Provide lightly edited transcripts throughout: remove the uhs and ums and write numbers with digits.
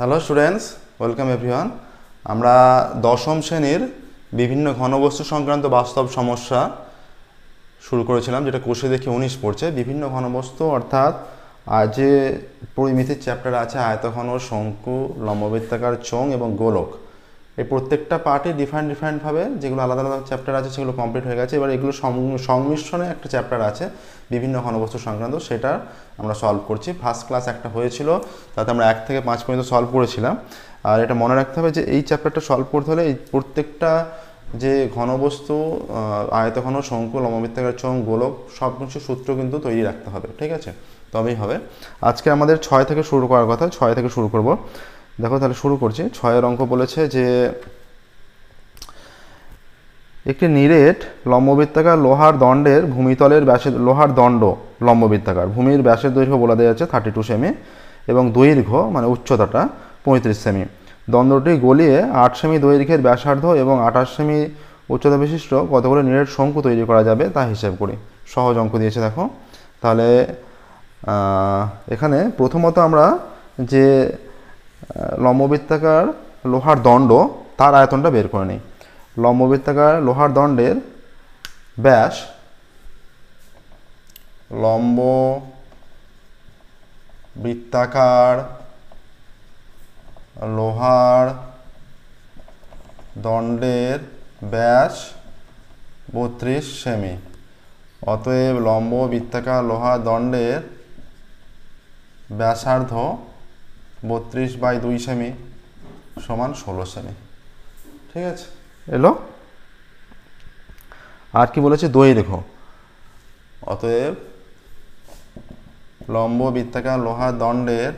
Hello students, welcome everyone. আমরা দশম শ্রেণীর বিভিন্ন ঘনবস্তু সংক্রান্ত বাস্তব সমস্যা শুরু করেছিলাম, যেটা কোষে দেখে 19 পড়ছে। বিভিন্ন ঘনবস্তু অর্থাৎ যে পরিমিতির চ্যাপ্টার আছে আয়তঘন, শঙ্কু, লম্ববৃত্তাকার, চোঙ এবং গোলক। এই প্রত্যেকটা পার্টই ডিফারেন্টভাবে যেগুলো আলাদা আলাদা চ্যাপ্টার আছে সেগুলো কমপ্লিট হয়ে গেছে। এবার এগুলো সংমিশ্রণে একটা চ্যাপ্টার আছে বিভিন্ন ঘনবস্তু সংক্রান্ত, সেটা আমরা সলভ করছি। ফার্স্ট ক্লাস একটা হয়েছিল, তাতে আমরা 1 থেকে 5 পর্যন্ত সলভ করেছিলাম। আর এটা মনে রাখতে হবে যে এই চ্যাপ্টারটা সলভ করতে হলে এই প্রত্যেকটা যে ঘনবস্তু আয়তঘন, শঙ্কু, লম্ববৃত্তাকার, চোঙ, গোলক সব কিছু সূত্র কিন্তু তৈরি রাখতে হবে, ঠিক আছে? তবেই হবে। আজকে আমাদের 6 থেকে শুরু করার কথা, 6 থেকে শুরু করব। দেখো তাহলে শুরু করছি। 6-এর অঙ্ক বলেছে যে একটি নিরেট লম্ববৃত্তাকার লোহার দণ্ডের ভূমিতলের ব্যাসের লোহার দণ্ড লম্ববৃত্তাকার ভূমির ব্যাসের দৈর্ঘ্য বলা দেওয়া যাচ্ছে 32 সেমি এবং দৈর্ঘ্য মানে উচ্চতাটা 35 সেমি। দণ্ডটি গলিয়ে 8 সেমি দৈর্ঘ্যের ব্যাসার্ধ এবং 28 সেমি উচ্চতা বিশিষ্ট কতগুলো নিরেট শঙ্কু তৈরি করা যাবে তা হিসেব করি। সহজ অঙ্ক দিয়েছে দেখো। তাহলে এখানে প্রথমত আমরা যে লম্ববৃত্তাকার লোহার দণ্ড তার আয়তনটা বের করে নিই। লম্ববৃত্তাকার লোহার দণ্ডের ব্যাস, লম্ববৃত্তাকার লোহার দণ্ডের ব্যাস 32 সেমি। অতএব লম্ববৃত্তাকার লোহার দণ্ডের ব্যাসার্ধ 32/2 সেমি সমান 16 সেমি। ঠিক আছে, এলো। আর কি বলেছে? দৈর্ঘ্য। অতএব লম্ববৃত্তাকার লোহার দণ্ডের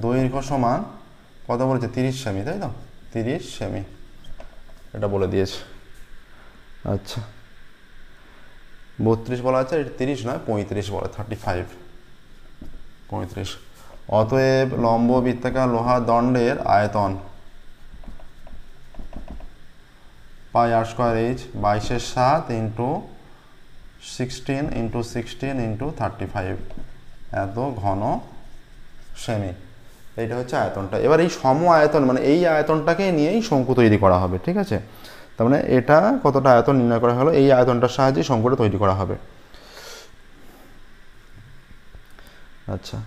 দৈর্ঘ্য সমান কত বলেছে? 30 সেমি, তাই তো? 30 সেমি এটা বলে দিয়েছে। আচ্ছা, 32 বলা আছে, এটা 30 নয় 35 বলে, 35। অতএব লম্ববৃত্তাকার লোহার দণ্ডের আয়তন পাই r square h 22/7 into 16 into 16 into 35 এত ঘন সেমি। এইটা হচ্ছে আয়তনটা। এবার এই সম আয়তন মানে এই আয়তনটাকে নিয়েই শঙ্কু তৈরি করা হবে, ঠিক আছে? তার মানে এটা কতটা আয়তন নির্ণয় করা হলো, এই আয়তনটার সাহায্যে শঙ্কুটা তৈরি করা হবে। আচ্ছা,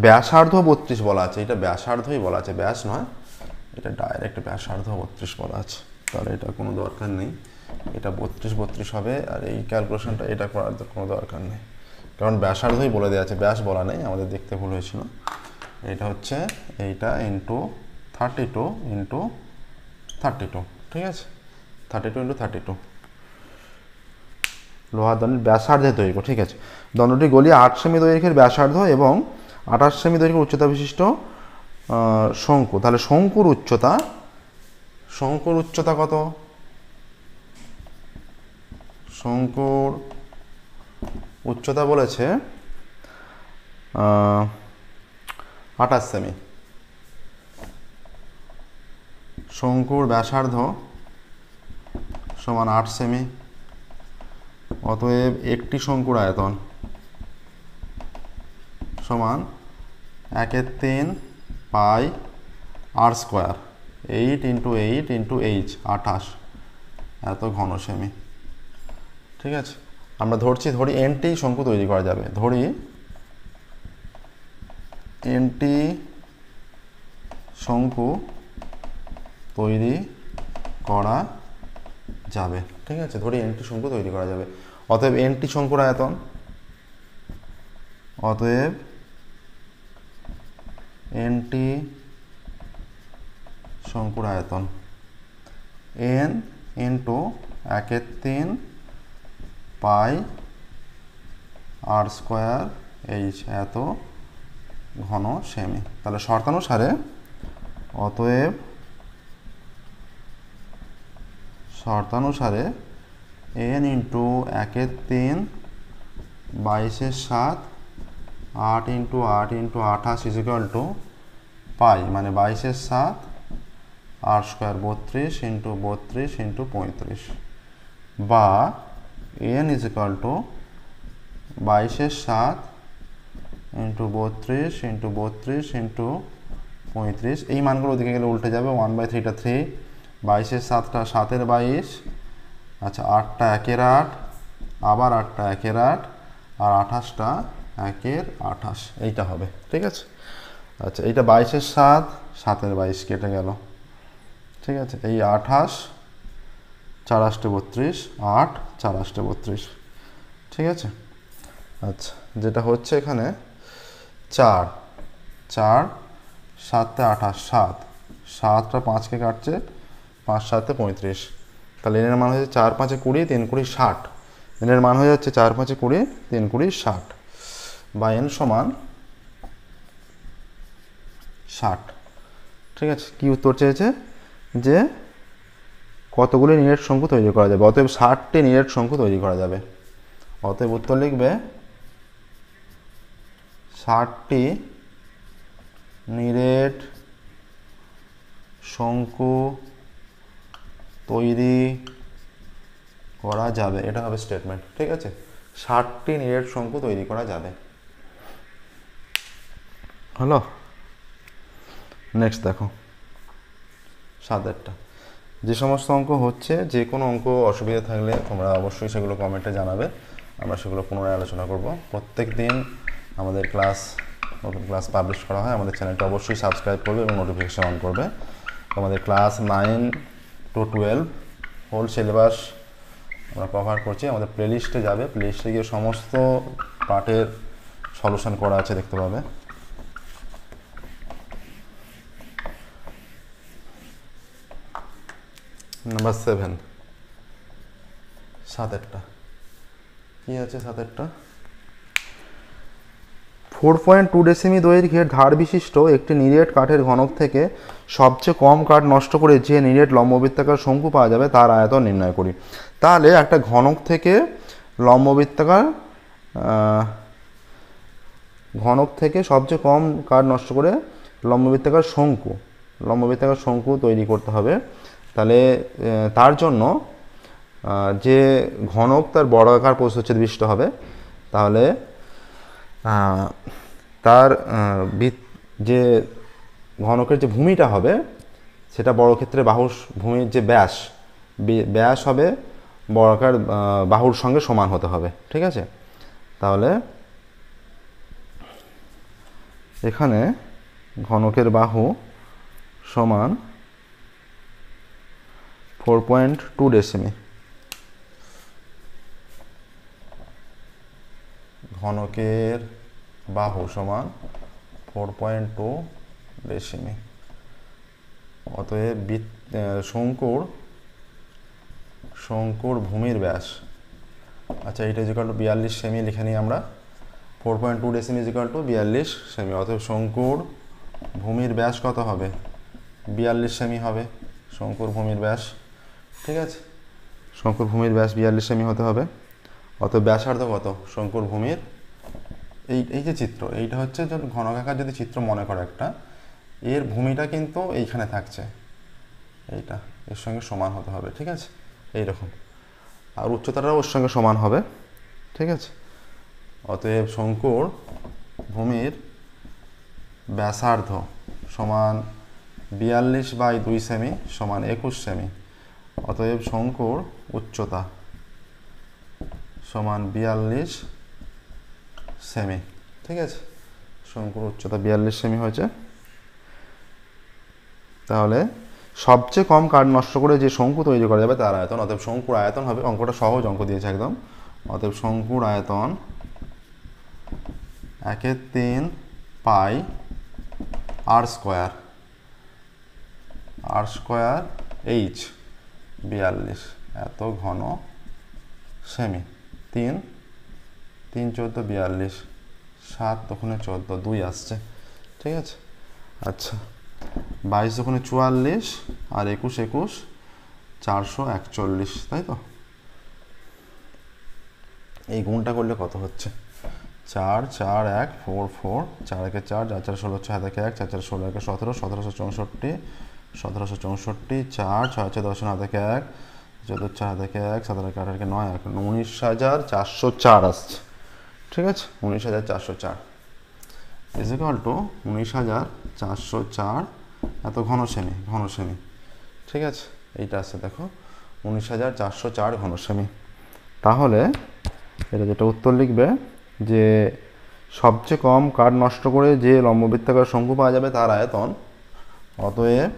ব্যাসার্ধ 32 বলা আছে, এটা ব্যাসার্ধই বলা আছে, ব্যাস নয়, এটা ডাইরেক্ট ব্যাসার্ধ 32 বলা আছে। তাহলে এটা কোনো দরকার নেই, এটা 32 হবে। আর এই ক্যালকুলেশনটা এটা করার কোনো দরকার নেই, কারণ ব্যাসার্ধই বলে দেওয়া আছে, ব্যাস বলা নেই, আমাদের দেখতে ভুল হয়েছিল। এটা হচ্ছে এইটা ইন্টু 32 ইন্টু 32, ঠিক আছে? 32 ইন্টু 32 লোহার দণ্ডের ব্যাসার্ধের দৈর্ঘ্য, ঠিক আছে? দণ্ডটি গলিয়ে 8 সেমি দৈর্ঘ্যের ব্যাসার্ধ এবং 28 সেমি দৈর্ঘ্যের উচ্চতা বিশিষ্ট শঙ্কু। তাহলে শঙ্কুর উচ্চতা কত? শঙ্কুর উচ্চতা বলেছে 28 সেমি। শঙ্কুর ব্যাসার্ধ সমান 8 সেমি। অতএব একটি শঙ্কুর আয়তন সমান 1/3 pi r square 8 into 8 into h 28 এত ঘন সেমি, ঠিক আছে? আমরা ধরি এনটি শঙ্কু তৈরি করা যাবে, ধরি এনটি শঙ্কু তৈরি করা যাবে, ঠিক আছে? ধরি এনটি শঙ্কু তৈরি করা যাবে। অতএব এনটি শঙ্কুর আয়তন, অতএব এনটি শঙ্কুর আয়তন n into 1/3 pi r square h এত ঘন সেমি। তাহলে শর্তানুসারে অতএব n into 1/3 22/7 8 into 8 into 28 is equal to pi মানে 22/7 r স্কোয়ার 32 ইন্টু 32 ইন্টু 35 বা n is equal two 22/7 into 32 into 32 into 35, এই মানগুলো ওদিকে গেলে উল্টে যাবে, 1/3টা 3, 22-এর 7টা 7-এর 22, আচ্ছা 8টা 1-এর 8, আবার 8টা 1-এর 8, আর 28টা 1-এর 28, এইটা হবে, ঠিক আছে। আচ্ছা এইটা 22-এর 7, 7-এর 22 কেটে গেল, ঠিক আছে। এই 28, 4-8 32, 8, 4-8 32, ঠিক আছে। আচ্ছা যেটা হচ্ছে এখানে 4, 4, 7-তে 28, 7, 7টা 5কে কাটছে, 5 7-এ 35, তাহলে এনের মান হচ্ছে 4 5-এ 20, 3 20 60, এনের মান হয়ে যাচ্ছে 4 5-এ 20, 3 20 60, বা এন সমান 60, ঠিক আছে। কি উত্তর চেয়েছে যে কতগুলি নিরেট শঙ্কু তৈরি করা যাবে, অতএব 60টি নিরেট শঙ্কু তৈরি করা যাবে। অতএব উত্তর লিখবে 60টি নিরেট শঙ্কু তৈরি করা যাবে, এটা হবে স্টেটমেন্ট, ঠিক আছে। 60টি নিরেট শঙ্কু তৈরি করা যাবে। হলো, নেক্সট দেখো 7-এরটা। যে সমস্ত অঙ্ক হচ্ছে, যে কোনো অঙ্ক অসুবিধা থাকলে তোমরা অবশ্যই সেগুলো কমেন্টে জানাবে, আমরা সেগুলো পুনরায় আলোচনা করব। প্রত্যেক দিন আমাদের নতুন ক্লাস পাবলিশ করা হয়, আমাদের চ্যানেলটা অবশ্যই সাবস্ক্রাইব করবে এবং নোটিফিকেশন অন করবে। আমাদের ক্লাস 9 to 12 হোল সিলেবাস আমরা কভার করছি। আমাদের প্লেলিস্টে যাবে, প্লেলিস্টে গিয়ে সমস্ত পার্টের সলিউশন করা আছে, দেখতে পাবে। নাম্বার 7, 7-এরটা কি আছে? 7-এরটা 4.2 ডেসিমি দৈর্ঘ্যের ধার বিশিষ্ট একটি নিরেট কাঠের ঘনক থেকে সবচেয়ে কম কাঠ নষ্ট করে যে নিরেট লম্ববৃত্তাকার শঙ্কু পাওয়া যাবে তার আয়তন নির্ণয় করি। তাহলে একটা ঘনক থেকে সবচেয়ে কম কাঠ নষ্ট করে লম্ববৃত্তাকার শঙ্কু তৈরি করতে হবে। তাহলে তার জন্য যে ঘনক তার বর্গাকার প্রস্থচ্ছেদ বিশিষ্ট হবে, তাহলে তার যে ঘনকের যে ভূমিটা হবে সেটা বর্গক্ষেত্রে বাহুর ভূমির যে ব্যাস হবে বর্গাকার বাহুর সঙ্গে সমান হতে হবে, ঠিক আছে। তাহলে এখানে ঘনকের বাহু সমান 4.2 ডেসিমি, ঘনকের বাহু সমান 4.2 ডেসিমি। অতএব শঙ্কুর ভূমির ব্যাস, আচ্ছা এটা ইকুয়াল টু 42 সেমি লিখে নিই আমরা। 4.2 ডেসিমি ইকুয়াল টু 42 সেমি। অতএব শঙ্কুর ভূমির ব্যাস কত হবে? 42 সেমি হবে শঙ্কুর ভূমির ব্যাস, ঠিক আছে। শঙ্কুর ভূমির ব্যাস 42 সেমি হতে হবে। অতএব ব্যাসার্ধ কত শঙ্কুর ভূমির? এই যে চিত্র, এইটা হচ্ছে ঘনকাকার যদি চিত্র মনে করো একটা, এর ভূমিটা কিন্তু এইখানে থাকছে, এইটা এর সঙ্গে সমান হতে হবে, ঠিক আছে, এইরকম। আর উচ্চতাটাও ওর সঙ্গে সমান হবে, ঠিক আছে। অতএব শঙ্কুর ভূমির ব্যাসার্ধ সমান 42/2 সেমি সমান 21 সেমি। অতএব শঙ্কুর উচ্চতা সমান 42 সেমি, ঠিক আছে। শঙ্কুর উচ্চতা 42 সেমি হয়েছে। তাহলে সবচেয়ে কম কাঠ নষ্ট করে যে শঙ্কু তৈরি করা যাবে তার আয়তন, অতএব শঙ্কুর আয়তন হবে, অঙ্কটা সহজ অঙ্ক দিয়েছে একদম। অতএব শঙ্কুর আয়তন 1/3 পাই r স্কোয়ার h 42 এত ঘন সেমি। 3 3 14 42, 7 দোকানে 14, 2 আসছে, ঠিক আছে। আচ্ছা 22 দোকানে 44 আর 21 21 441, তাই তো। এই গুণটা করলে কত হচ্ছে? 4 4 1 4 4, 4 1 4, 4 4 16, 6 1 1, 4 4 16 1 17, 1764, 1764, 4 6 6 10 1 1, 14 4 1 1, 17 1 8 9 19,404 আসছে, ঠিক আছে। 19,404 ইজ ইকুয়াল টু 19,000 404 এত ঘন সেমি, ঠিক আছে। এইটা আছে দেখো 19,404 ঘন সেমি। তাহলে এটা যেটা উত্তর লিখবে যে সবচেয়ে কম কাঠ নষ্ট করে যে লম্ববৃত্তাকার শঙ্কু পাওয়া যাবে তার আয়তন, অতএব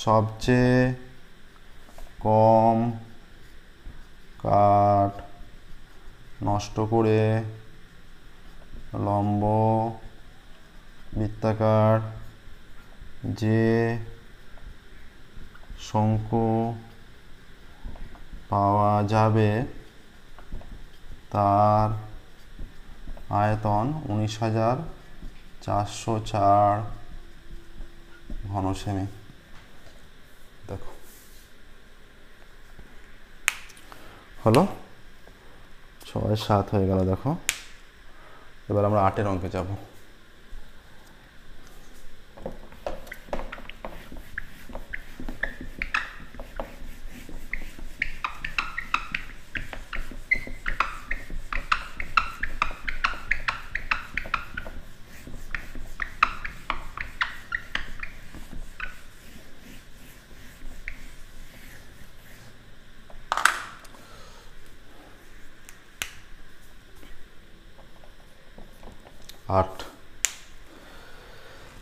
সবচেয়ে কম কাঠ নষ্ট করে লম্ব বৃত্তাকার যে শঙ্কু পাওয়া যাবে তার আয়তন 19,404 ঘন সেমি। দেখো হলো 6-7 হয়ে গেল। দেখো এবার আমরা 8-এর অঙ্কে যাব।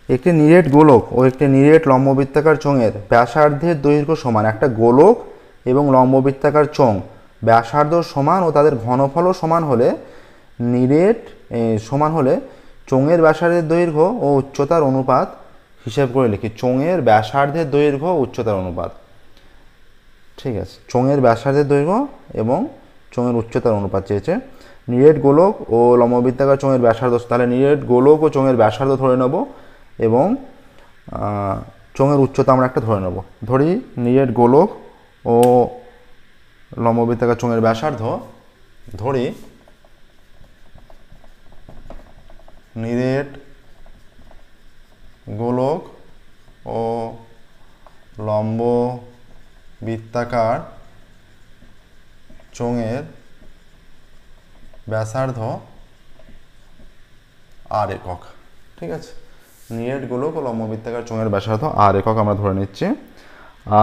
একটি নিরেট গোলক ও একটি নিরেট লম্ববৃত্তাকার চোঙের ব্যাসার্ধের দৈর্ঘ্য সমান। একটা গোলক এবং লম্ববৃত্তাকার চোঙ ব্যাসার্ধ সমান ও তাদের ঘনফলও সমান হলে নিরেট সমান হলে চোঙের ব্যাসার্ধের দৈর্ঘ্য ও উচ্চতার অনুপাত হিসেব করে লিখি। চোঙের ব্যাসার্ধের দৈর্ঘ্য ও উচ্চতার অনুপাত, ঠিক আছে। চোঙের ব্যাসার্ধের দৈর্ঘ্য এবং চোঙের উচ্চতার অনুপাত চেয়েছে। নিরেট গোলক ও লম্ববৃত্তাকার চোঙের ব্যাসার্ধ, তাহলে নিরেট গোলক ও চোঙের ব্যাসার্ধ ধরে নেব এবং চোঙের উচ্চতা আমরা একটা ধরে নেব। ধরি নিরেট গোলক ও লম্ববৃত্তাকার চোঙের ব্যাসার্ধ, ধরি নিরেট গোলক ও লম্ব বৃত্তাকার চোঙের ব্যাসার্ধ আর একক, ঠিক আছে। নিরেট গোলক ও লম্ববৃত্তাকার চোঙের ব্যাসার্ধ আর একক আমরা ধরে নিচ্ছি।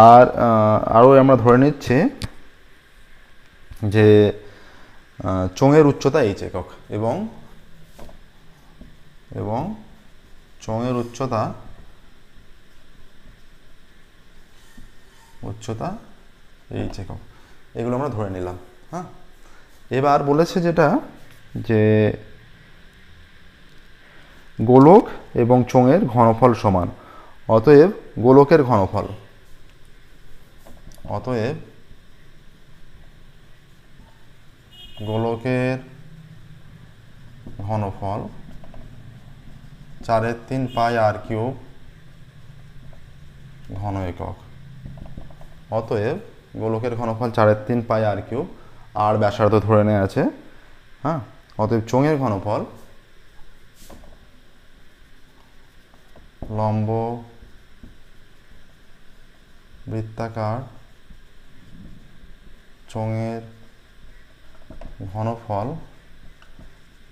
আর আরও আমরা ধরে নিচ্ছি যে চোঙের উচ্চতা এইচ একক এবং চোঙের উচ্চতা এইচ একক, এগুলো আমরা ধরে নিলাম। হ্যাঁ, এবার বলেছে যেটা যে গোলক এবং চোঙের ঘনফল সমান, অতএব গোলকের ঘনফল 4/3 পাই আর কিউব ঘন একক। অতএব গোলকের ঘনফল 4/3 পাই আর কিউব, আর ব্যাসার্ধ ধরে নেওয়া আছে। হ্যাঁ, অতএব চোঙের ঘনফল লম্ব বৃত্তাকার চোঙের ঘনফল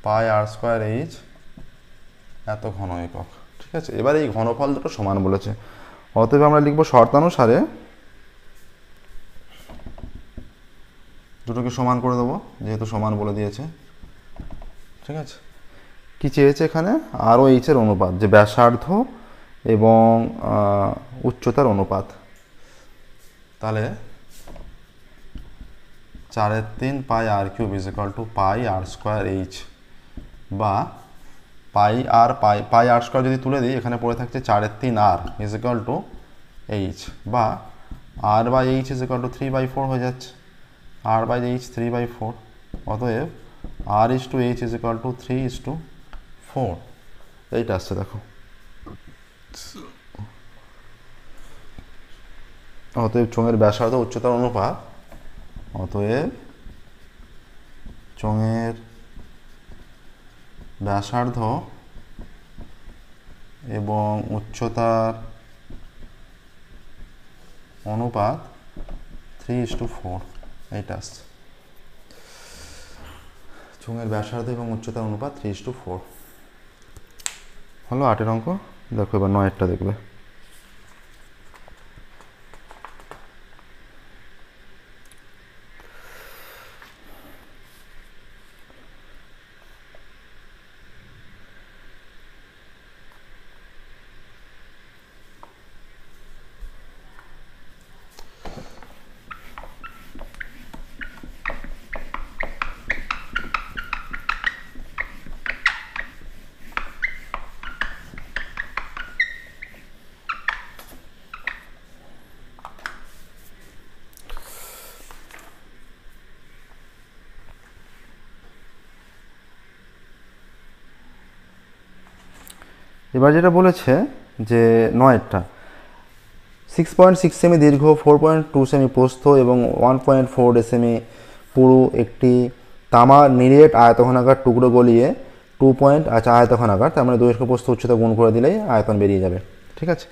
পাই আর স্কোয়ার এইচ এত ঘন একক, ঠিক আছে। এবার এই ঘনফল দুটো সমান বলেছে, অতএব আমরা লিখব শর্তানুসারে দুটোকে সমান করে দেবো, যেহেতু সমান বলে দিয়েছে, ঠিক আছে। কি চেয়েছে এখানে? আর ও এইচের অনুপাত, যে ব্যাসার্ধ এবং উচ্চতার অনুপাত। তাহলে 4/3 pi r cube is equal to pi r square h, বা পাই আর স্কোয়ার যদি তুলে দিই এখানে পড়ে থাকছে 4/3 r is equal to h, বা r by h is equal to 3/4 হয়ে যাচ্ছে। আর বাই এইচ 3/4, অতএব r is to h is equal to 3:4, এইটা আসছে। দেখো অতএব চোঙের ব্যাসার্ধ উচ্চতার অনুপাত, অতএব চোঙের ব্যাসার্ধ এবং উচ্চতার অনুপাত 3:4, এইটা আসছে। চোঙের ব্যাসার্ধ এবং উচ্চতার অনুপাত 3:4। হলো 8-এর অঙ্ক। দেখো এবার 9-এরটা দেখবে। এবার যেটা বলেছে যে 9-এরটা 6.6 সেমি দীর্ঘ, 4.2 সেমি প্রস্থ এবং 1.4 সেমি পুরু একটি তামার নিরেট আয়তঘনাকার টুকরো গলিয়ে 2 আয়তঘনাকার, তার মানে দৈর্ঘ্য প্রস্থ উচ্চতা গুণ করে দিলেই আয়তন বেরিয়ে যাবে। ঠিক আছে,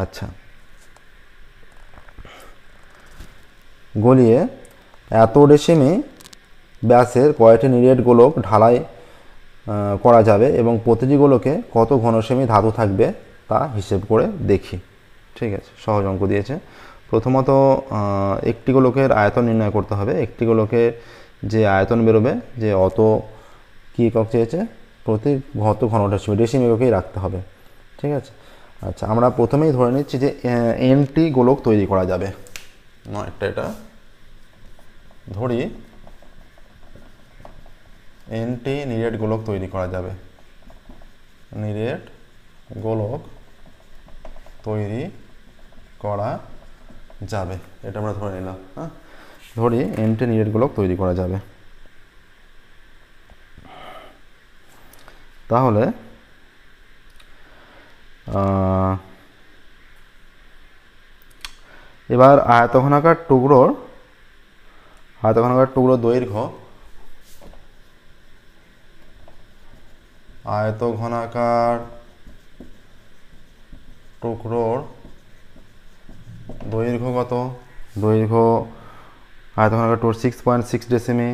আচ্ছা, গলিয়ে এত ডেসিমি ব্যাসের কয়টি নিরেট গোলক ঢালাই করা যাবে এবং প্রতিটি গোলকে কত ঘনসেমি ধাতু থাকবে তা হিসেব করে দেখি। ঠিক আছে, সহজ অঙ্ক দিয়েছে। প্রথমত একটি গোলকের আয়তন নির্ণয় করতে হবে। একটি গোলকের যে আয়তন বেরোবে, যে অত কী একক চেয়েছে, প্রতি কত ঘনডেসিমি, ডেসিমি এককেই রাখতে হবে। ঠিক আছে, আচ্ছা, আমরা প্রথমেই ধরে নিচ্ছি যে এনটি গোলক তৈরি করা যাবে। এটা ধরি এনটি নিরেট গোলক তৈরি করা যাবে। নিরেট গোলক তৈরি করা যাবে, এটা আমরা ধরে নিলাম। হ্যাঁ, ধরি এনটি নিরেট গোলক তৈরি করা যাবে। তাহলে এবার আয়তঘনাকার টুকরোর দৈর্ঘ্য, আয়তঘনাকার টুকরোর দৈর্ঘ্য কত? দৈর্ঘ্য আয়তঘনাকার টুকরো 6.6 ডেসিমি,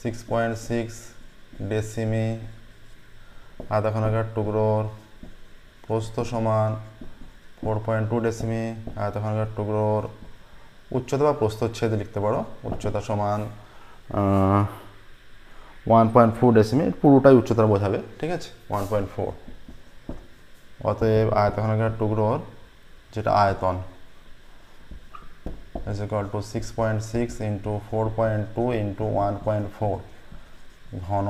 6.6 ডেসিমি। আয়তঘনাকার টুকরোর প্রস্থ সমান 4.2 ডেসিমি। আয়তঘনাকার টুকরোর উচ্চতা বা প্রস্থচ্ছেদ লিখতে পারো, উচ্চতা সমান 1.4 ডেসিমি, পুরোটাই উচ্চতা বোঝাবে। ঠিক আছে, 1.4। অতএব আয়তঘনাকার টুকরোর যেটা আয়তন is equal to 6.6 into 4.2 into 1.4 ঘন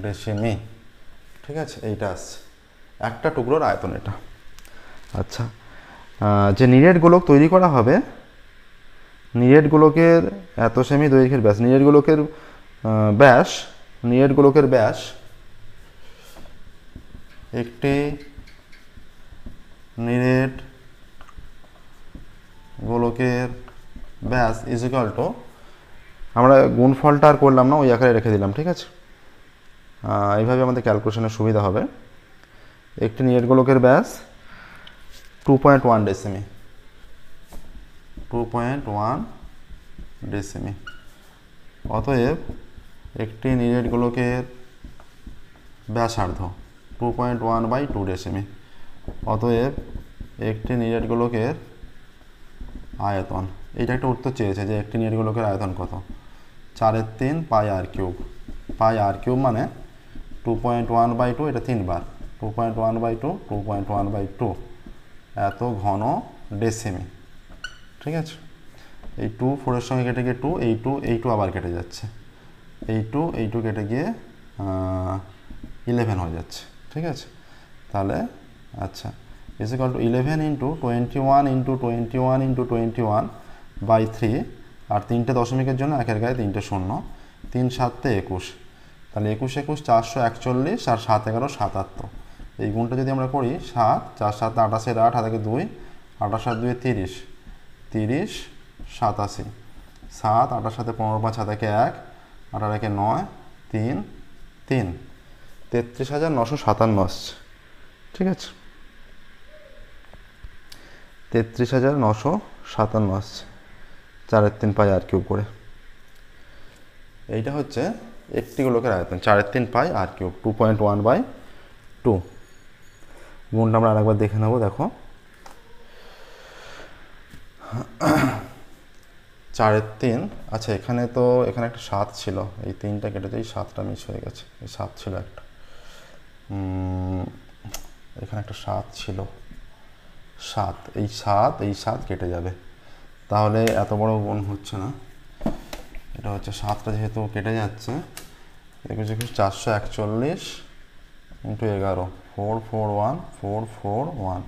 ডেসিমি। ঠিক আছে, এইটা আসছে একটা টুকরোর আয়তন এটা। আচ্ছা, যে নিরেট গোলক তৈরি করা হবে, নিরেট গোলকের এত সেমি দৈর্ঘ্যের ব্যাস, নিরেট গোলকের ব্যাস একটি নিরেট গোলকের ব্যাস ইজ ইকুয়াল টু, আমরা গুণফলটা আর করলাম না, ওই আকারে রেখে দিলাম। ঠিক আছে, এইভাবে আমাদের ক্যালকুলেশনের সুবিধা হবে। একটি নিরেট গোলকের ব্যাস 2.1 ডেসিমি, 2.1 ডেসিমি। অতএব একটি নিরেট গোলকের ব্যাসার্ধ 2.1/2 ডেসিমি। অতএব একটি নিরেট গোলকের আয়তন, এইটা একটা উত্তর চেয়েছে যে একটি নিরেট গোলকের আয়তন কত, 4/3 পাই আর কিউব। পাই আর কিউব মানে 2.1/2, এটা 3 বার, 2.1/2, 2.1/2 এত ঘন ডেসিমি। ঠিক আছে, এই 2 4-এর সঙ্গে কেটে গিয়ে 2, এই 2 আবার কেটে যাচ্ছে, এই 2 কেটে গিয়ে 11 হয়ে যাচ্ছে। ঠিক আছে, তাহলে আচ্ছা, is equal to 11 into 21 into 21 into 21/3, আর 3টে দশমিকের জন্য একের গায়ে 3টে শূন্য, 3 7 21, তাহলে 21 21 441 আর 7 11 77। এই গুণটা যদি আমরা করি, 7 4 7 28 8 হাতে 2, 28 7 2 30, 30 87, 7 28 সাথে 15 5 হাতে 1, 18 1 9, 3 3, 33,957 আসছে। ঠিক আছে, 33,957 আসছে, 4/3 পাই আর কিউব করে। এইটা হচ্ছে একটি গোলকের আয়তন 4/3 পাই r³ 2.1/2 গুণটা আমরা আরেকবার দেখে নেব। দেখো 4/3, আচ্ছা এখানে তো এখানে একটা 7 ছিল, এই 3টা কেটে এই 7টা মিস হয়ে গেছে, এই 7 ছিল একটা, এখানে একটা 7 ছিল, 7 এই 7 কেটে যাবে, তাহলে এত বড় গুণ হচ্ছে না, এটা হচ্ছে 7টা যেহেতু কেটে যাচ্ছে, 441 ইন্টু 11 441 441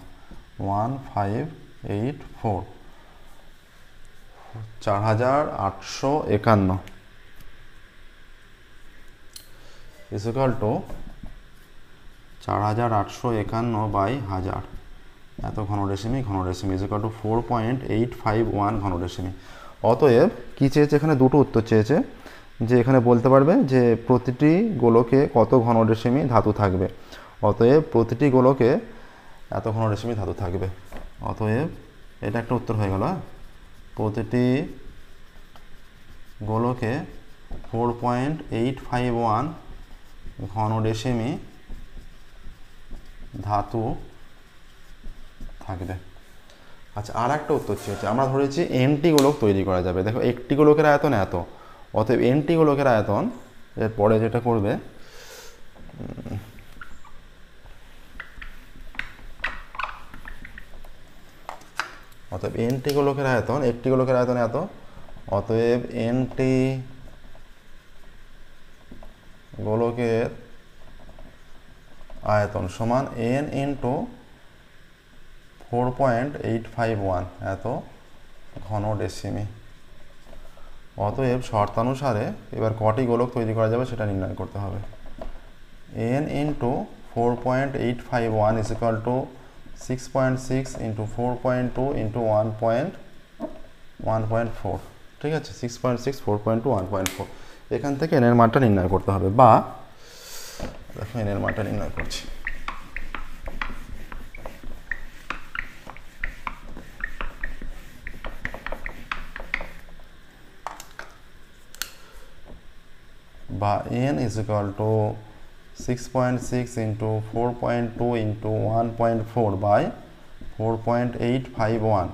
1584 4851 ইকুয়াল টু 4851/1000 এত ঘনডেসিমি ইকুয়াল টু 4.851 ঘনডেসিমি। অতএব কী চেয়েছে, এখানে দুটো উত্তর চেয়েছে, যে এখানে বলতে পারবে যে প্রতিটি গোলকে কত ঘনডেসিমি ধাতু থাকবে, অতএব প্রতিটি গোলকে এত ঘনডেসিমি ধাতু থাকবে, অতএব এটা একটা উত্তর হয়ে গেল। প্রতিটি গোলকে 4.851 ঘনডেসিমি ধাতু থাকবে। আচ্ছা আর একটা উত্তর চেয়েছে, আমরা ধরেছি এনটি গোলক তৈরি করা যাবে। দেখো একটি গোলকের আয়তন এত, অতএব এনটি গোলকের আয়তন, এরপরে যেটা করবে অতএব এনটি গোলকের আয়তন, একটি গোলকের আয়তন এত, অতএব এনটি গোলকের আয়তন সমান n ইন্টু 4.851 এত ঘনডেসিমি। অতএব শর্তানুসারে এবার কটি গোলক তৈরি করা যাবে সেটা নির্ণয় করতে হবে। n into 4.851 is equal two 6.6 into 4.2 into 1.4, ঠিক আছে, 6.6 4.2 1.4, এখান থেকে n এর মানটা নির্ণয় করতে হবে, বা দেখো n এর মানটা নির্ণয় করছি। বা n is equal to 6.6 into 4.2 into 1.4 by 4.851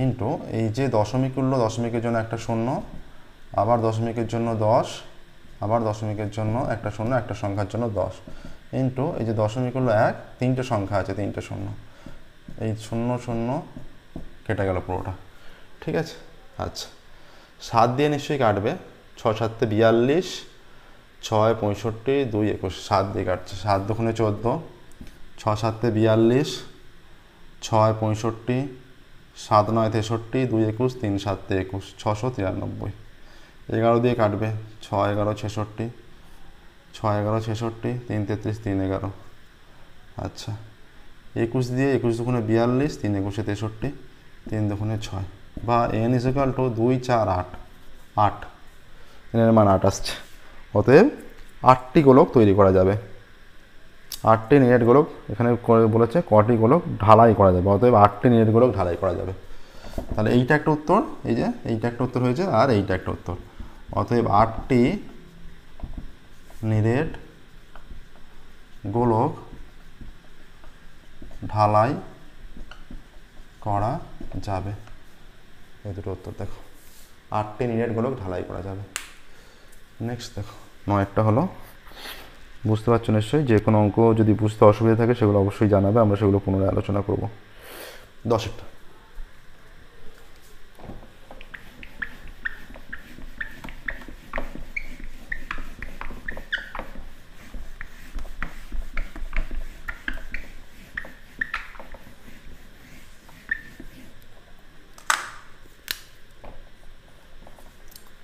into এই যে দশমিক উল্ল, দশমিকের জন্য একটা শূন্য, আবার দশমিকের জন্য 10, আবার দশমিকের জন্য একটা শূন্য, একটা সংখ্যার জন্য 10, ইন্টু এই যে দশমিক উল্ল 1, তিনটে সংখ্যা আছে, তিনটে শূন্য, এই 0 0 কেটে গেল পুরোটা, ঠিক আছে। আচ্ছা 7 দিয়ে নিশ্চয়ই কাটবে, 6 7 42, 6 65, 2 21, 7 দিয়ে কাটছে, 7 দুগুণে 14, 6 7 42, 6 65, 7 9 63, 2 21, 3 7 21, 693, 11 দিয়ে কাটবে, 6 11 66, 6 11 66, 3 33, 3 11, আচ্ছা 21 দিয়ে 21 দুগুণে 42, 3 21 63, 3 দুগুণে 6, বা n ইজ ইকুয়াল টু 2 4 8, 8, এর মান 8 আসছে। অতএব 8টি গোলক তৈরি করা যাবে, 8টি নিরেট গোলক, এখানে বলেছে কটি গোলক ঢালাই করা যাবে, অতএব 8টি নিরেট গোলক ঢালাই করা যাবে। তাহলে এইটা একটা উত্তর, এই যে এইটা একটা উত্তর হয়েছে, আর এইটা একটা উত্তর। অতএব 8টি নিরেট গোলক ঢালাই করা যাবে, এই দুটো উত্তর দেখো, 8টি নিরেট গোলক ঢালাই করা যাবে। নেক্সট দেখো 9টা হলো, বুঝতে পারছো নিশ্চয়ই, যে কোনো অঙ্ক যদি বুঝতে অসুবিধা থাকে সেগুলো অবশ্যই জানাবে, আমরা সেগুলো পুনরায় আলোচনা করব। 10টা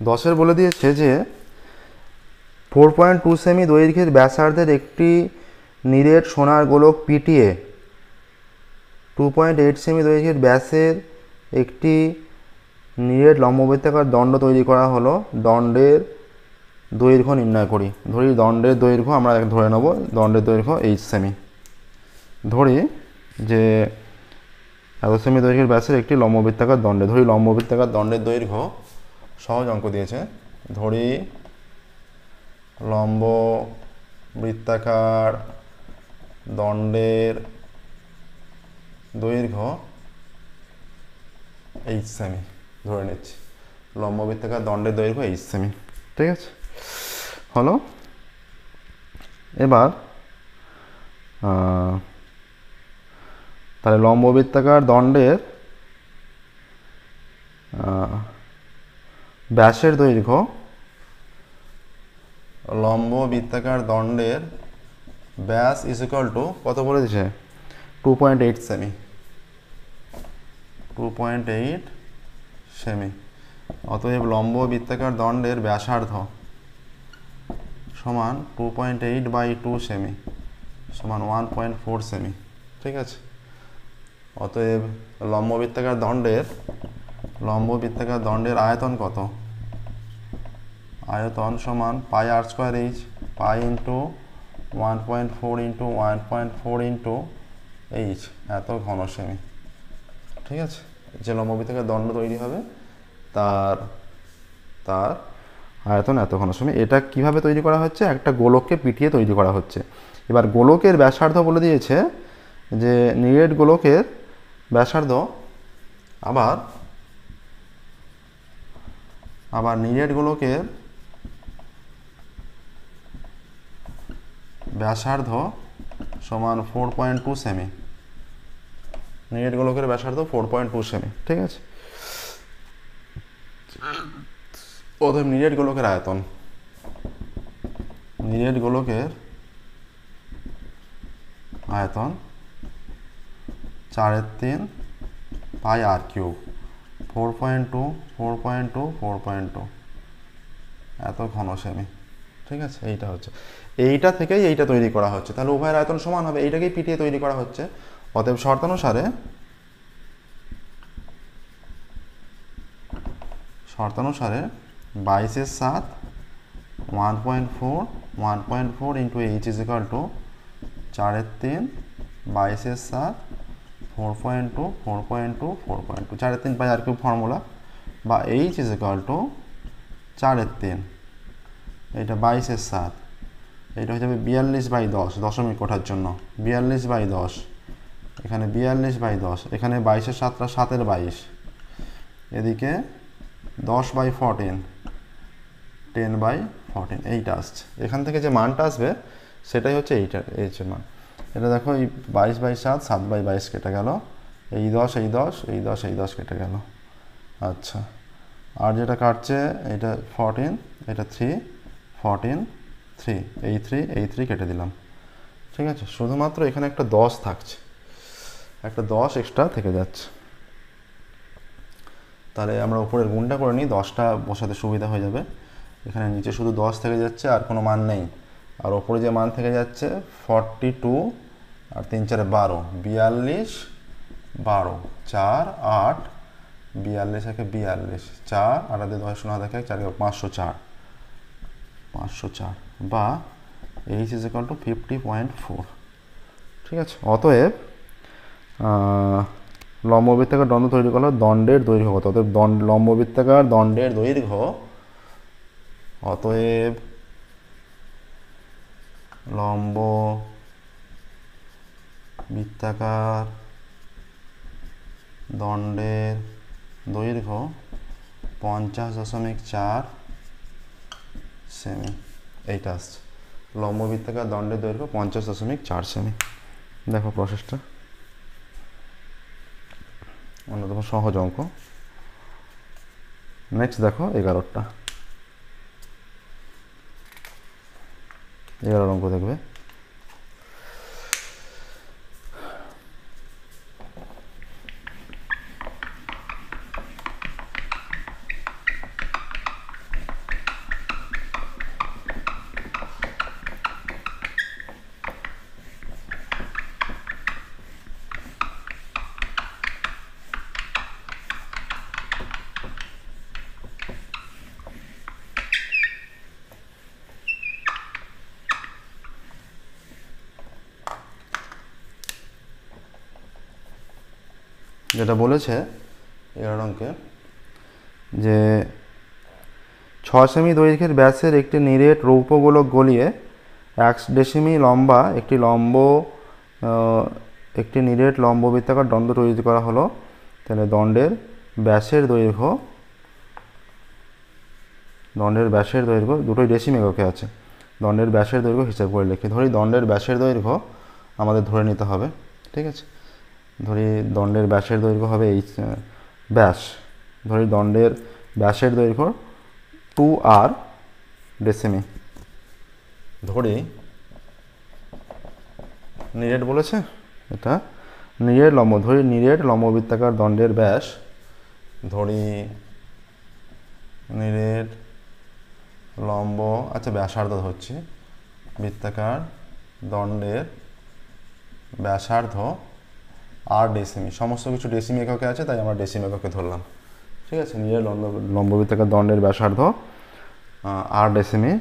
দশের বলে দিয়েছে যে 4.2 সেমি দৈর্ঘ্যের ব্যাসার্ধের একটি নিরেট সোনার গোলক পিটিয়ে 2.8 সেমি দৈর্ঘ্যের ব্যাসের একটি নিরেট লম্ববৃত্তাকার দণ্ড তৈরি করা হলো, দণ্ডের দৈর্ঘ্য নির্ণয় করি। ধরি দণ্ডের দৈর্ঘ্য আমরা ধরে নেব, দণ্ডের দৈর্ঘ্য 8 সেমি, ধরি যে এত সেমি দৈর্ঘ্যের ব্যাসের একটি লম্ববৃত্তাকার দণ্ডে, ধরি লম্ববৃত্তাকার দণ্ডের দৈর্ঘ্য, সহজ অঙ্ক দিয়েছে, ধরি লম্ব বৃত্তাকার দণ্ডের দৈর্ঘ্য এইচ সেমি ধরে নিচ্ছি, লম্ব বৃত্তাকার দণ্ডের দৈর্ঘ্য এইচ সেমি। ঠিক আছে, হলো। এবার তাহলে লম্ব বৃত্তাকার দণ্ডের ব্যাসের দৈর্ঘ্য, লম্ব বৃত্তাকার দণ্ডের ব্যাস ইজ ইকুয়াল টু কত বলে দিয়েছে, 2.8 সেমি, 2.8 সেমি। অতএব লম্ব বৃত্তাকার দণ্ডের ব্যাসার্ধ সমান 2.8/2 সেমি সমান 1.4 সেমি। ঠিক আছে, অতএব লম্ব বৃত্তাকার দণ্ডের আয়তন কত, আয়তন সমান pi r square h, pi into 1.4 into 1.4 into h, এত ঘন সেমি। ঠিক আছে, যে লম্ব বৃত্তাকার দণ্ড তৈরি হবে তার আয়তন এত ঘন সেমি। এটা কিভাবে তৈরি করা হচ্ছে, একটা গোলককে পিটিয়ে তৈরি করা হচ্ছে। এবার গোলকের ব্যাসার্ধ বলে দিয়েছে যে নিরেট গোলকের ব্যাসার্ধ, আবার নিরেট গোলকের ব্যাসার্ধ সমান 4.2 সেমি, নিরেট গোলকের ব্যাসার্ধ 4.2 সেমি। ঠিক আছে, অতএব নিরেট গোলকের আয়তন, নিরেট গোলকের আয়তন 4/3 পাই আর কিউব, 4.2 এত ঘন সেমি। ঠিক আছে, এইটা হচ্ছে, এইটা থেকেই এইটা তৈরি করা হচ্ছে, তাহলে উভয়ের আয়তন সমান হবে, এইটাকেই পিটিয়ে তৈরি করা হচ্ছে। অতএব শর্তানুসারে 22/7 1.4 into H is equal to 4/3 22/7 4.2 4.2 pi r cube formula, বা এইচ ইজ ইকাল টু 4/3, এইটা 22/7, এইটা হয়ে যাবে 42/10 দশমিক ওঠার জন্য 42/10, এখানে 42/10, এখানে 22/7টা 7/22, এদিকে 10/14 10/14, এইটা আসছে। এখান থেকে যে মানটা আসবে সেটাই হচ্ছে এইটার এইচের মান। এটা দেখো, এই 22/7 7/22 কেটে গেল, এই 10 এই 10 এই 10 এই 10 কেটে গেল। আচ্ছা, আর যেটা কাটছে এটা 14, এটা 3 14 3, এই 3 কেটে দিলাম। ঠিক আছে, শুধুমাত্র এখানে একটা 10 থাকছে, একটা 10 এক্সট্রা থেকে যাচ্ছে। তাহলে আমরা উপরের গুণটা করে নিই, 10টা বসাতে সুবিধা হয়ে যাবে। এখানে নিচে শুধু 10 থেকে যাচ্ছে, আর কোনো মান নেই। আর ওপরে যে মান থেকে যাচ্ছে 42 আর 3 4 12, 42 12 4 8 42 একে 42 4 আর 10 শূন্য দেখে 4 504 বা এইচ ইজ ইকুয়াল টু 50.4। ঠিক আছে, অতএব লম্ব বৃত্তাকার দণ্ড তৈরি করলে দণ্ডের দৈর্ঘ্য কত, অতএব লম্ব বৃত্তাকার দণ্ডের দৈর্ঘ্য, অতএব লম্ব বৃত্তাকার দণ্ডের দৈর্ঘ্য 50.4 সেমি, এইটা আসছে। লম্ব বৃত্তাকার দণ্ডের দৈর্ঘ্য 50.4 সেমি। দেখো প্রসেসটা, অন্যতম সহজ অঙ্ক। নেক্সট দেখো 11টা, 11 অঙ্ক দেখবে। যেটা বলেছে 11 অঙ্কে যে 6 সেমি দৈর্ঘ্যের ব্যাসের একটি নিরেট রৌপ্য গোলক গলিয়ে 1 ডেসিমি লম্বা একটি নিরেট লম্ববৃত্তাকার দণ্ড তৈরি করা হলো। তাহলে দণ্ডের ব্যাসের দৈর্ঘ্য দুটোই ডেসিম এককে আছে। দণ্ডের ব্যাসের দৈর্ঘ্য হিসাব করে লিখি। ধরি দণ্ডের ব্যাসের দৈর্ঘ্য আমাদের ধরে নিতে হবে, ঠিক আছে। ধরি দণ্ডের ব্যাসের দৈর্ঘ্য হবে এই ব্যাস, ধরি দণ্ডের ব্যাসের দৈর্ঘ্য 2r ডেসিমি। ধরি নিরেট বলেছে, এটা নিরেট লম্ব, ধরি নিরেট লম্ববৃত্তাকার দণ্ডের ব্যাস, ধরি নিরেট লম্ব ব্যাসার্ধ ধরছি, বৃত্তাকার দণ্ডের ব্যাসার্ধ আর ডেসিমি, সমস্ত কিছু ডেসিমি এককে আছে তাই আমরা ডেসিমি এককে ধরলাম, ঠিক আছে। নিরেট লম্ববৃত্তাকার দণ্ডের ব্যাসার্ধ আর ডেসিমি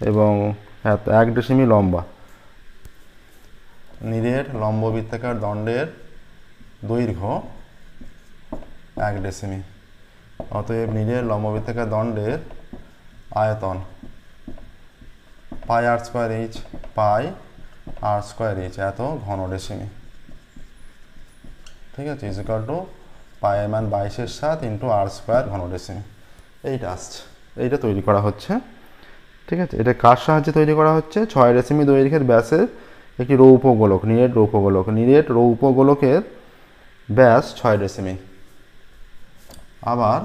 এবং 1 ডেসিমি লম্বা। নিরেট লম্ববৃত্তাকার দণ্ডের দৈর্ঘ্য 1 ডেসিমি। অতএব নিরেট লম্ববৃত্তাকার দণ্ডের আয়তন পাই আর স্কোয়ার এইচ এত ঘন ডেসিমি, ঠিক আছে, ইজ ইকুয়াল টু পাই এর মান 22/7 ইন্টু আর স্কোয়ার ঘন ডেসিমি। এইটা আসছে, এইটা তৈরি করা হচ্ছে, ঠিক আছে। এটা কার সাহায্যে তৈরি করা হচ্ছে? 6 ডেসিমি দৈর্ঘ্যের ব্যাসের একটি রৌপ্য গোলক, নিরেট রৌপ্য গোলকের ব্যাস 6 ডেসিমি। আবার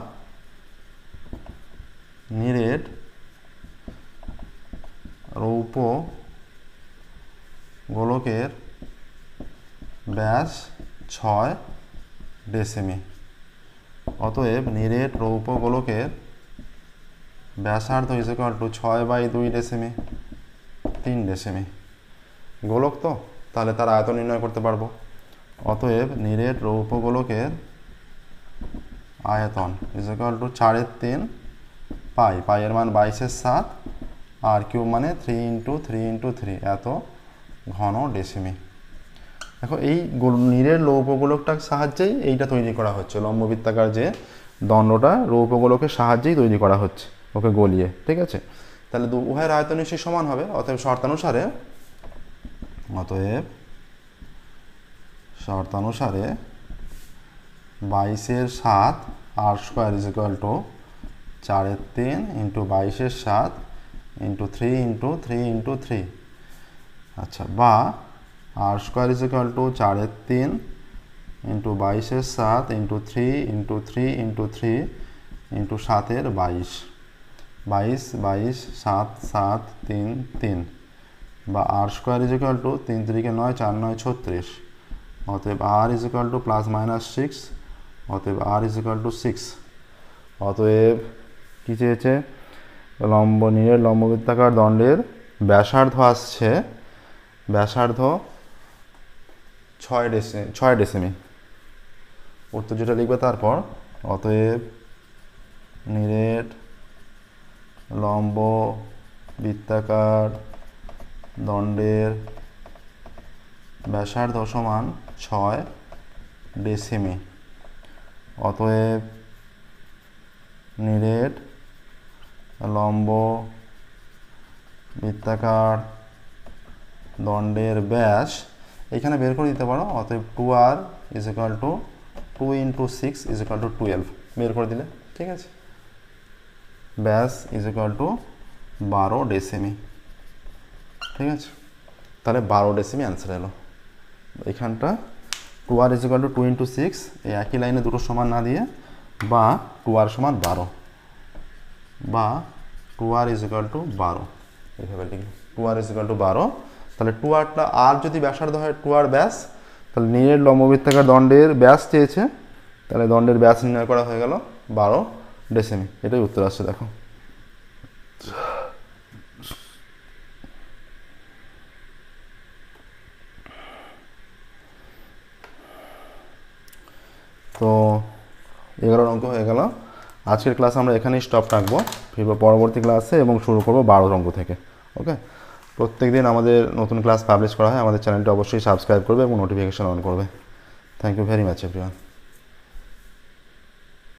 নিরেট রৌপ্য গোলকের ব্যাস 6 ডেসিমি। অতএব নিরেট রৌপ্য গোলকের ব্যাসার্ধ ইজ ইকুয়াল টু 6/2 ডেসিমি, 3 ডেসিমি। গোলক তো, তাহলে তার আয়তন নির্ণয় করতে পারবো। অতএব নিরেট রৌপ্য গোলকের আয়তন ইজ ইকুয়াল টু 4/3 পাই, পাইয়ের মান 22/7 আর কিউব মানে 3 × 3 × 3 এত ঘন ডেসিমি। দেখো এই নিরেট রৌপ্যগোলকটার সাহায্যেই এইটা তৈরি করা হচ্ছে, লম্ববৃত্তাকার যে দণ্ডটা রৌপ্যগোলকের সাহায্যেই তৈরি করা হচ্ছে ওকে গলিয়ে, ঠিক আছে। তাহলে উভয়ের আয়তন নিশ্চয়ই সমান হবে। অতএব শর্তানুসারে 22/7 r square is equal to 4/3 into 22/7 into 3 × 3 × 3, আচ্ছা, বা r square is equal to 4/3 into 22/7 into 3 × 3 × 3 into 7/22, 22 7 7 3 3, বা r square is equal to 3 × 3 = 9, 4 × 9 = 36। অতএব আর ইজ ইকুয়াল টু +-6, অতএব আর ইজ ইকুয়াল টু 6। অতএব কী চেয়েছে? নিরেট লম্ববৃত্তাকার দণ্ডের ব্যাসার্ধ আসছে, ব্যাসার্ধ 6 ডেসিমি। উত্তর যেটা লিখবে তারপর, অতএব নিরেট লম্ববৃত্তাকার দণ্ডের ব্যাসার্ধ সমান 6 ডেসিমি। অতএব নিরেট লম্ববৃত্তাকার দণ্ডের ব্যাস এখানে বের করে দিতে পারো। অতএব 2r is equal two 2 × 6 is equal two 12 বের করে দিলে, ঠিক আছে। ব্যাস ইজ ইকুয়াল টু 12 ডেসিমি, ঠিক আছে। তাহলে 12 ডেসিমি অ্যান্সার এলো। এখানটা 2r ইজ ইকুয়াল টু 2 × 6, এই একই লাইনে দুটো সমান না দিয়ে, বা 2r সমান 12, বা 2r ইজ ইকুয়াল টু 12 এইভাবে লিখি। 2r ইজ ইকুয়াল টু 12, তাহলে 2rটা আর যদি ব্যাসার্ধ হয় 2r ব্যাস, তাহলে নিরেট লম্ববৃত্তাকার দণ্ডের ব্যাস চেয়েছে, তাহলে দণ্ডের ব্যাস নির্ণয় করা হয়ে গেল 12 ডেসিমি। এটাই উত্তর আসছে। দেখো তো 11 অঙ্ক হয়ে গেল। আজকের ক্লাসে আমরা এখানেই স্টপ রাখবো, ফিরবো পরবর্তী ক্লাসে এবং শুরু করবো 12 অঙ্ক থেকে। ওকে, প্রত্যেক দিন আমাদের নতুন ক্লাস পাবলিশ করা হয়। আমাদের চ্যানেলটি অবশ্যই সাবস্ক্রাইব করবে এবং নোটিফিকেশন অন করবে। Thank you very much everyone.